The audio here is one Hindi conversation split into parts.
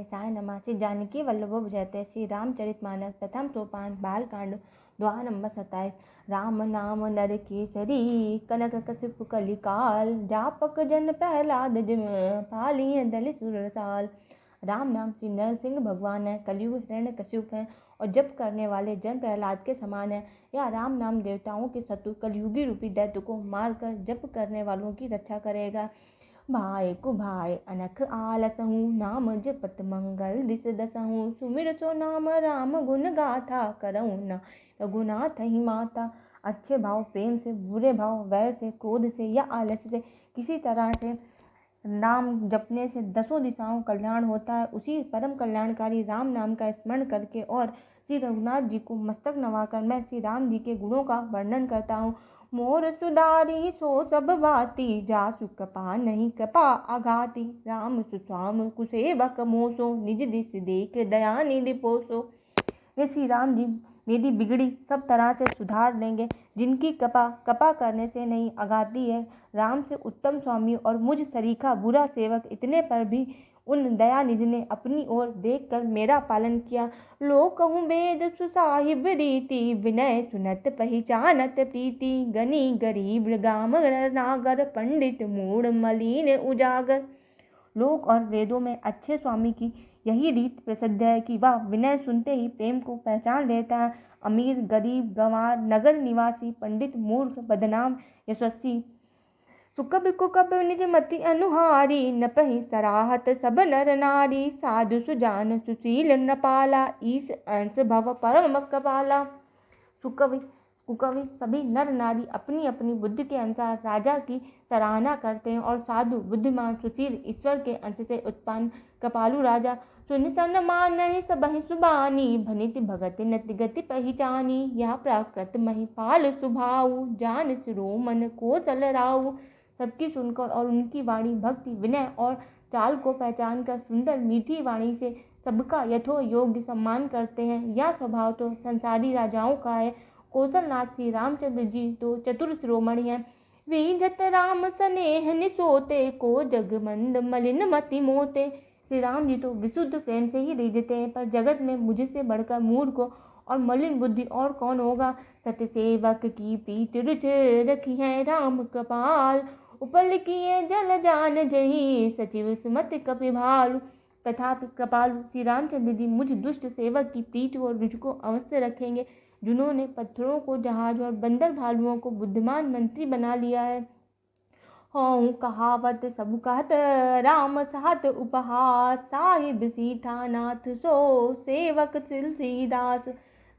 ऐसाय नमः। श्री जानकी वल्लभो जयते। श्री रामचरितमानस प्रथम सोपान बालकांड द्वार नंबर 27। राम नाम नर केसरी कनक कसिप कलिकाल जापक जन प्रहलाद जिम पाली दल सुरसाल। राम नाम श्री नरसिंह भगवान है, कलयुग हिरण्य कश्यप है और जप करने वाले जन प्रहलाद के समान है। यह राम नाम देवताओं के शत्रु कलयुगी रूपी दैत्य को मारकर जप करने वालों की रक्षा करेगा। भाई कुभाई अनख आलसहूँ नाम जपत मंगल दिस दसहूँ। सुमिर सो नाम राम गुण गाथा करऊँ न रघुनाथ ही माता। अच्छे भाव प्रेम से, बुरे भाव वैर से, क्रोध से या आलस्य से किसी तरह से नाम जपने से दसों दिशाओं कल्याण होता है। उसी परम कल्याणकारी राम नाम का स्मरण करके और श्री रघुनाथ जी को मस्तक नवाकर मैं श्री राम जी के गुणों का वर्णन करता हूँ। मोर सुधारी सो सब भाती जासु कृपा नहीं कृपा आघाती। राम सुस्वाम कुसेवक मोसो निज दिस देख दया निधि पोसो। वे श्री राम जी मेरी बिगड़ी सब तरह से सुधार देंगे, जिनकी कृपा करने से नहीं आघाती है। राम से उत्तम स्वामी और मुझ सरीखा बुरा सेवक इतने पर भी उन दयानिधि ने अपनी ओर देखकर मेरा पालन किया। लोक कहूँ वेद सुसाहिब रीति विनय सुनत पहचानत प्रीति। गनी गरीब गाम नागर पंडित मूढ़ मलिन उजागर। लोक और वेदों में अच्छे स्वामी की यही रीत प्रसिद्ध है कि वह विनय सुनते ही प्रेम को पहचान लेता है। अमीर गरीब गंवार नगर निवासी पंडित मूर्ख बदनाम यशस्वी सुकब कुकब निज मति अनुहारी नपहि सराहत सब नर नारी। साधु सुजान सुशील नपाला ईस अंश भव परम कपाला। सुकवि कुकवि सभी नर नारी अपनी अपनी बुद्धि के अनुसार राजा की सराहना करते हैं और साधु बुद्धिमान सुशील ईश्वर के अंश से उत्पन्न कपालु राजा सुन सन मानहि सबहि सुबानी भनित भगति नति गति पहचानी। यह प्राकृत महिपाल सुभाऊ जान शिरोमन कोसल राऊ। सबकी सुनकर और उनकी वाणी भक्ति विनय और चाल को पहचान कर सुंदर मीठी वाणी से सबका यथो योग्य सम्मान करते हैं। यह स्वभाव तो संसारी राजाओं का है। कौशलनाथ श्री रामचंद्र जी तो चतुर शिरोमणि हैं। वीजत राम स्नेह निसोते को जगमंद मलिन मति मोते। श्री राम जी तो विशुद्ध प्रेम से ही रीझते हैं, पर जगत में मुझसे बढ़कर मूर्ख और मलिन बुद्धि और कौन होगा। सत्य सेवक की प्रीति रुच रखी है राम कृपाल। उपल किए जल जान जही सचिव सुमति कपिभालु। तथापि कृपालु श्री रामचंद्र जी मुझ दुष्ट सेवक की प्रीति और रुचि को अवश्य रखेंगे, जिन्होंने पत्थरों को जहाज और बंदर भालुओं को बुद्धिमान मंत्री बना लिया है। हूँ कहावत सब कहत राम सात उपहास। साहिब सीता नाथ सो सेवक तुलसीदास।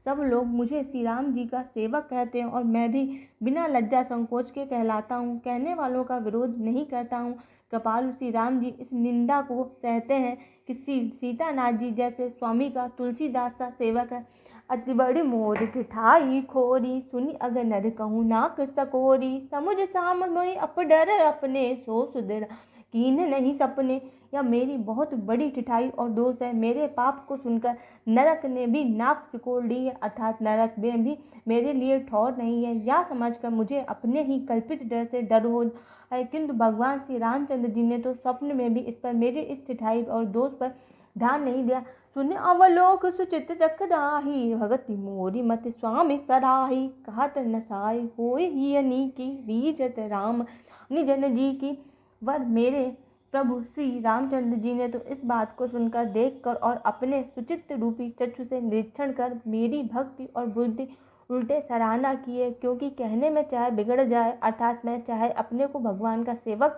सब लोग मुझे श्री राम जी का सेवक कहते हैं और मैं भी बिना लज्जा संकोच के कहलाता हूँ। कहने वालों का विरोध नहीं करता हूँ। कृपालु श्री राम जी इस निंदा को सहते हैं कि सीतानाथ जी जैसे स्वामी का तुलसीदास सा सेवक है। अति बड़ी मोर ठिठाई खोरी सुनि अग नर कहूँ नाक सकोरी। समुझ साम मोहि अपडर अपने सो सुधरा कीन नहीं सपने। यह मेरी बहुत बड़ी ठिठाई और दोष है। मेरे पाप को सुनकर नरक ने भी नाक सिकोड़ ली है, अर्थात नरक में भी मेरे लिए ठौर नहीं है। यह समझकर मुझे अपने ही कल्पित डर से डर हो है, किंतु भगवान श्री रामचंद्र जी ने तो स्वप्न में भी इस पर मेरे इस ठिठाई और दोष पर ध्यान नहीं दिया। सुन अवलोक सुचित चकराही भगति मोरी मत स्वामी सराही। कहत नसाई होय ही अनीकी रीजत राम निजन जी की। वर मेरे प्रभु श्री रामचंद्र जी ने तो इस बात को सुनकर देखकर और अपने सुचित्त रूपी चक्षु से निरीक्षण कर मेरी भक्ति और बुद्धि उल्टे सराहना किए, क्योंकि कहने में चाहे बिगड़ जाए, अर्थात मैं चाहे अपने को भगवान का सेवक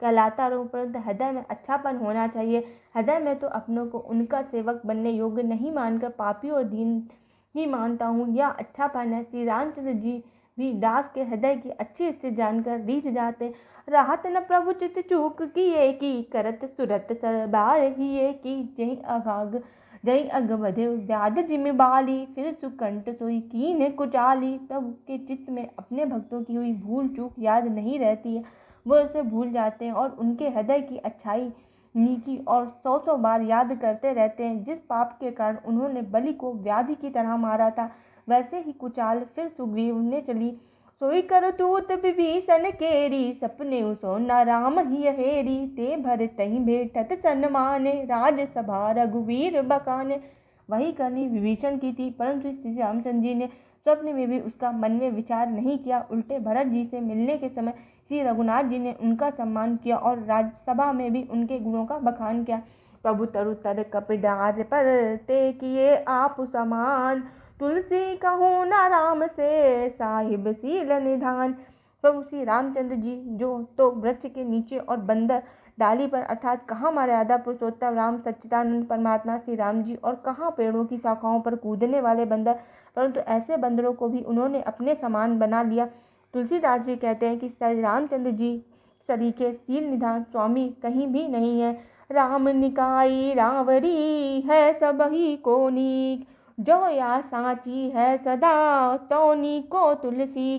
कहलाता रहूं, परंतु हृदय में अच्छापन होना चाहिए। हृदय में तो अपनों को उनका सेवक बनने योग्य नहीं मानकर पापी और दीन ही मानता हूँ। यह अच्छापन है। श्री रामचंद्र जी भी दास के हृदय की अच्छी स्थिति जानकर रीझ जाते। राहत न प्रभु चित चूक किए की करत सुरत सरबार हिए की। जय अग बधे व्याध जिम बाली फिर सुकंठ सोई कीन कुचाली। प्रभु के चित्त में अपने भक्तों की हुई भूल चूक याद नहीं रहती है, वो उसे भूल जाते हैं और उनके हृदय की अच्छाई नीकी और 100 बार याद करते रहते हैं। जिस पाप के कारण उन्होंने बलि को व्याधि की तरह मारा था, वैसे ही कुचाल फिर सुग्रीव ने चली सोई कर तूत विभीषण केरी, सपने सोना राम ही हेरी। ते भर तही भेटत सन्माने, राजसभा रघुवीर बखाने। वही करनी विभीषण की थी, परंतु श्री रामचंद्र जी ने स्वप्न में भी उसका मन में विचार नहीं किया। उल्टे भरत जी से मिलने के समय श्री रघुनाथ जी ने उनका सम्मान किया और राज्यसभा में भी उनके गुणों का बखान किया। प्रभु तरु तर कपिडार पर, ते किए आप समान। तुलसी कहूँ ना राम से, साहिब सील निधान। प्रभु श्री रामचंद्र जी जो तो वृक्ष के नीचे और बंदर डाली पर, अर्थात कहाँ मर्यादा पुरुषोत्तम राम सच्चिदानंद परमात्मा श्री राम जी, और कहाँ पेड़ों की शाखाओं पर कूदने वाले बंदर, परंतु ऐसे बंदरों को भी उन्होंने अपने समान बना लिया। तुलसीदास जी कहते हैं कि श्री रामचंद्र जी सरीखे सील निधान स्वामी कहीं भी नहीं है। राम निकाई रावरी, है सबही को नीक। जो या साची है सदा, तौनी को तुलसी।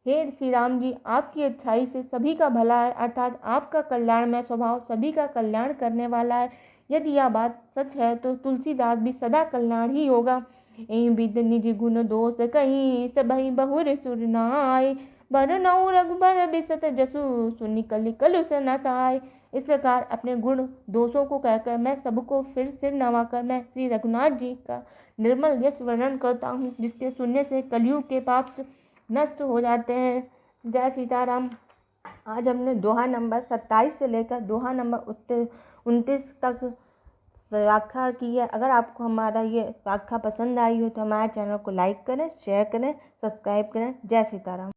हे श्री राम जी, आपकी अच्छाई से सभी का भला है, अर्थात आपका कल्याणमय स्वभाव सभी का कल्याण करने वाला है। यदि यह बात सच है तो तुलसीदास भी सदा कल्याण ही होगा। एहि विद निज गुण दोष कहीं, सबहि बहुर सुर नाय। बरनउँ रघुबर बिसत जसु, सुनि कलि कलुष न साय। इस प्रकार अपने गुण दोषों को कहकर मैं सबको फिर सिर नवाकर मैं श्री रघुनाथ जी का निर्मल यश वर्णन करता हूँ, जिसके सुनने से कलयुग के पाप नष्ट हो जाते हैं। जय सीताराम। आज हमने दोहा नंबर 27 से लेकर दोहा नंबर 29 तक व्याख्या की है। अगर आपको हमारा ये व्याख्या पसंद आई हो तो हमारे चैनल को लाइक करें, शेयर करें, सब्सक्राइब करें। जय सीताराम।